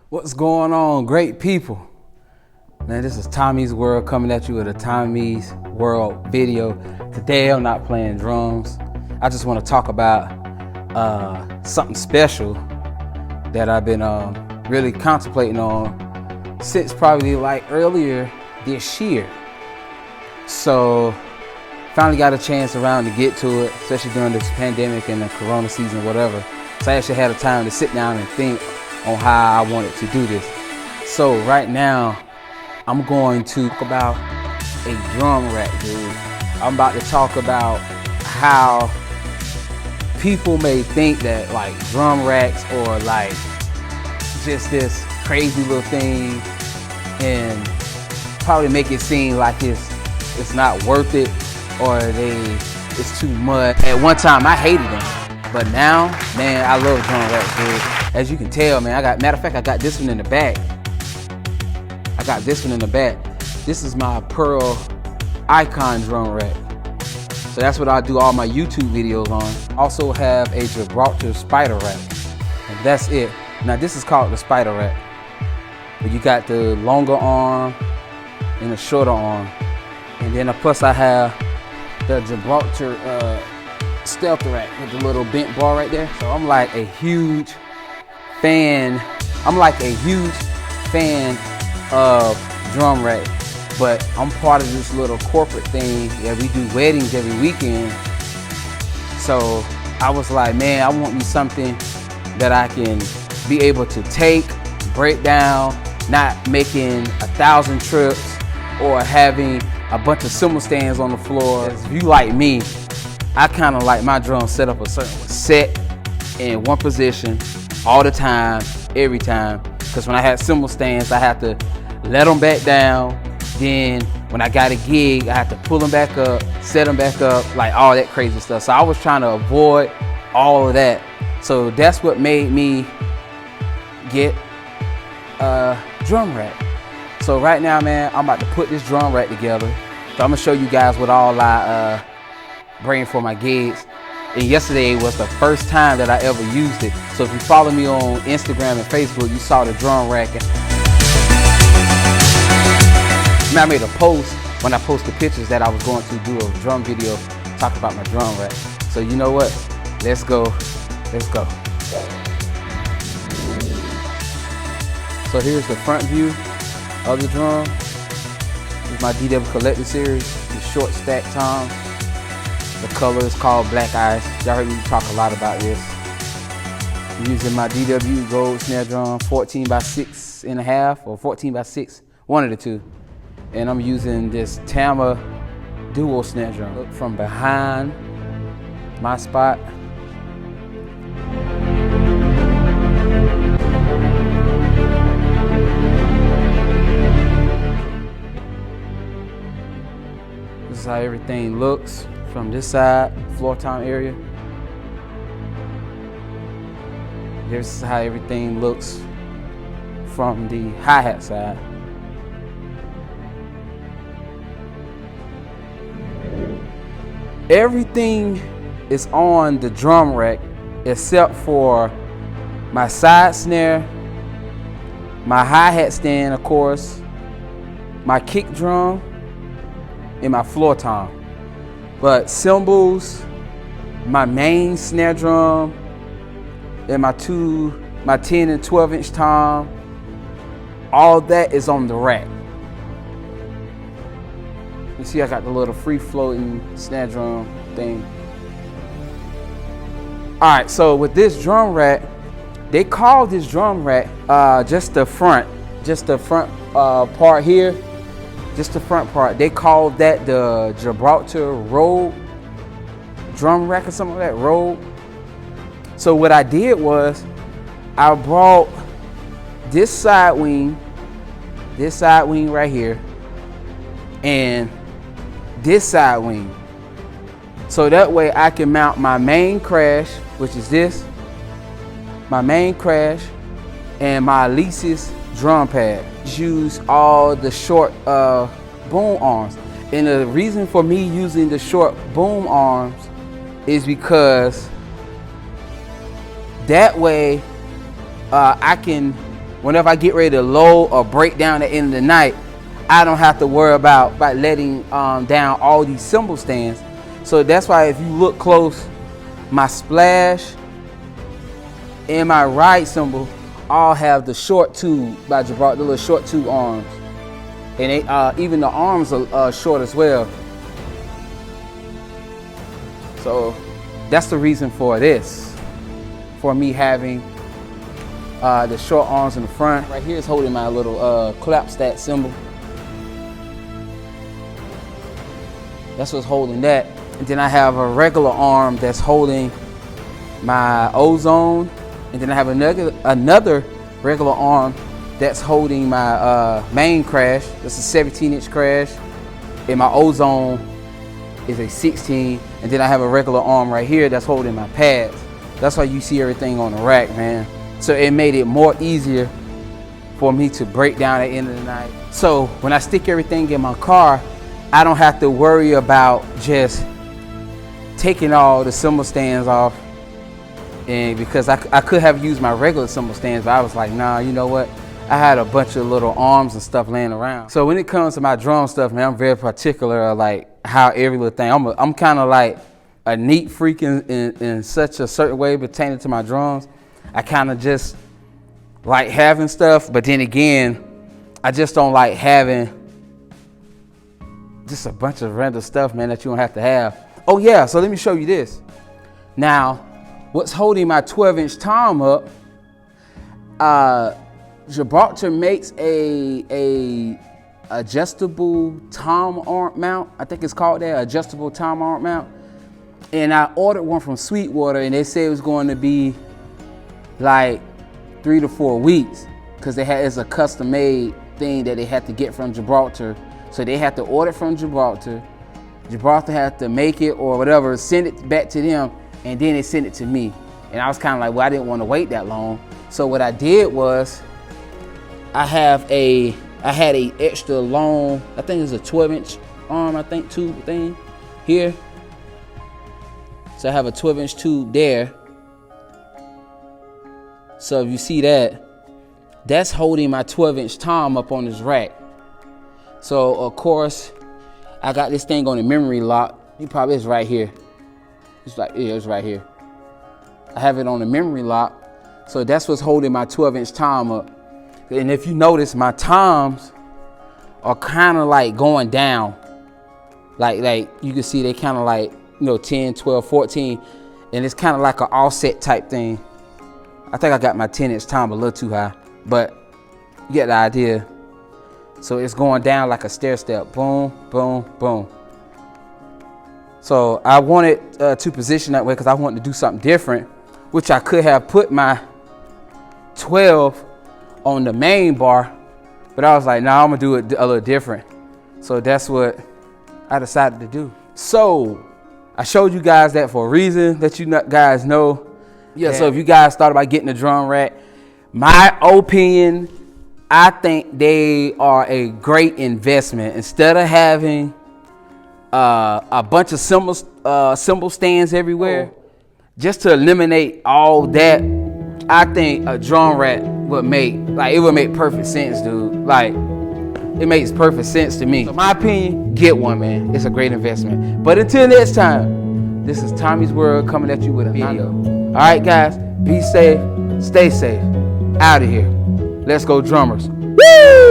What's going on, great people? Man, this is Tommies World coming at you with a Tommies World video. Today I'm not playing drums. I just want to talk about something special that I've been really contemplating on since probably like earlier this year. So finally got a chance around to get to it, especially during this pandemic and the corona season, whatever. So I actually had a time to sit down and think on how I wanted to do this. So right now, I'm going to talk about a drum rack, dude. I'm about to talk about how people may think that like drum racks or like just this crazy little thing, and probably make it seem like it's not worth it or it's too much. At one time I hated them, but now, man, I love drum racks, dude. As you can tell, man, matter of fact, I got this one in the back. This is my Pearl Icon drum rack. So that's what I do all my YouTube videos on. Also have a Gibraltar spider rack, and that's it. Now this is called the spider rack, but you got the longer arm and the shorter arm. And then plus I have the Gibraltar stealth rack with the little bent bar right there. So I'm like a huge fan of drum rack, but I'm part of this little corporate thing that we do weddings every weekend. So I was like, man, I want me something that I can be able to take, break down, not making 1,000 trips or having a bunch of cymbal stands on the floor. If you like me, I kind of like my drum set up a certain set in one position all the time, every time. Because when I had cymbal stands, I had to let them back down. Then when I got a gig, I had to pull them back up, set them back up, like all that crazy stuff. So I was trying to avoid all of that. So that's what made me get a drum rack. So right now, man, I'm about to put this drum rack together. So I'm gonna show you guys what all I bring for my gigs. And yesterday was the first time that I ever used it. So if you follow me on Instagram and Facebook, you saw the drum rack. I made a post when I posted pictures that I was going to do a drum video, talk about my drum rack. So you know what? Let's go. So here's the front view of the drum. This is my DW Collector Series, the short stack tom. The color is called Black Ice. Y'all heard me talk a lot about this. I'm using my DW gold snare drum, 14x6.5 or 14x6, one of the two. And I'm using this Tama dual snare drum. Look from behind my spot. This is how everything looks from this side, floor tom area. This is how everything looks from the hi-hat side. Everything is on the drum rack except for my side snare, my hi-hat stand, of course, my kick drum, and my floor tom. But cymbals, my main snare drum, and my 10 and 12 inch tom, all that is on the rack. You see I got the little free floating snare drum thing. All right, so with this drum rack, they call this drum rack just the front part here. Just the front part. They call that the Gibraltar Road drum rack or something like that, Road. So what I did was I brought this side wing right here, and this side wing. So that way I can mount my main crash, which is this, my main crash, and my Alesis drum pad. Use all the short boom arms. And the reason for me using the short boom arms is because that way I can whenever I get ready to load or break down at the end of the night, I don't have to worry about letting down all these cymbal stands. So that's why if you look close, my splash and my ride cymbal all have the short tube by Gibraltar, the little short tube arms. And they, even the arms are short as well. So that's the reason for this, for me having the short arms in the front. Right here is holding my little clap stat cymbal. That's what's holding that. And then I have a regular arm that's holding my ozone. And then I have another regular arm that's holding my main crash. That's a 17-inch crash. And my ozone is a 16. And then I have a regular arm right here that's holding my pads. That's why you see everything on the rack, man. So it made it more easier for me to break down at the end of the night. So when I stick everything in my car, I don't have to worry about just taking all the cymbal stands off. And because I could have used my regular cymbal stands, but I was like, nah, you know what? I had a bunch of little arms and stuff laying around. So when it comes to my drum stuff, man, I'm very particular, like how every little thing. I'm kind of like a neat freak in such a certain way pertaining to my drums. I kind of just like having stuff, but then again, I just don't like having just a bunch of random stuff, man, that you don't have to have. Oh yeah, so let me show you this. Now, what's holding my 12-inch tom up, Gibraltar makes a adjustable tom arm mount. I think it's called that, adjustable tom arm mount. And I ordered one from Sweetwater, and they said it was going to be like 3 to 4 weeks, because it's a custom made thing that they had to get from Gibraltar. So they had to order from Gibraltar. Gibraltar had to make it or whatever, send it back to them, and then they sent it to me. And I was kind of like, well, I didn't want to wait that long. So what I did was, I had a extra long, I think it's a 12-inch arm, I think, tube thing here. So I have a 12-inch tube there. So if you see that, that's holding my 12-inch tom up on this rack. So of course, I got this thing on the memory lock. It probably is right here. It's like, yeah, it's right here. I have it on the memory lock. So that's what's holding my 12-inch tom up. And if you notice, my toms are kind of like going down. Like you can see they kind of like, 10, 12, 14. And it's kind of like an offset type thing. I think I got my 10-inch tom a little too high, but you get the idea. So it's going down like a stair step, boom, boom, boom. So I wanted to position that way because I wanted to do something different, which I could have put my 12 on the main bar, but I was like, nah, I'm gonna do it a little different. So that's what I decided to do. So I showed you guys that for a reason, that you guys know. Yeah, so if you guys thought about getting a drum rack, my opinion, I think they are a great investment. Instead of having a bunch of cymbal stands everywhere, just to eliminate all that, I think a drum rack would make perfect sense, dude. Like, it makes perfect sense to me. So my opinion, get one, man. It's a great investment. But until next time, this is Tommie's World coming at you with a video. All right, guys, be safe, stay safe. Out of here. Let's go, drummers. Woo!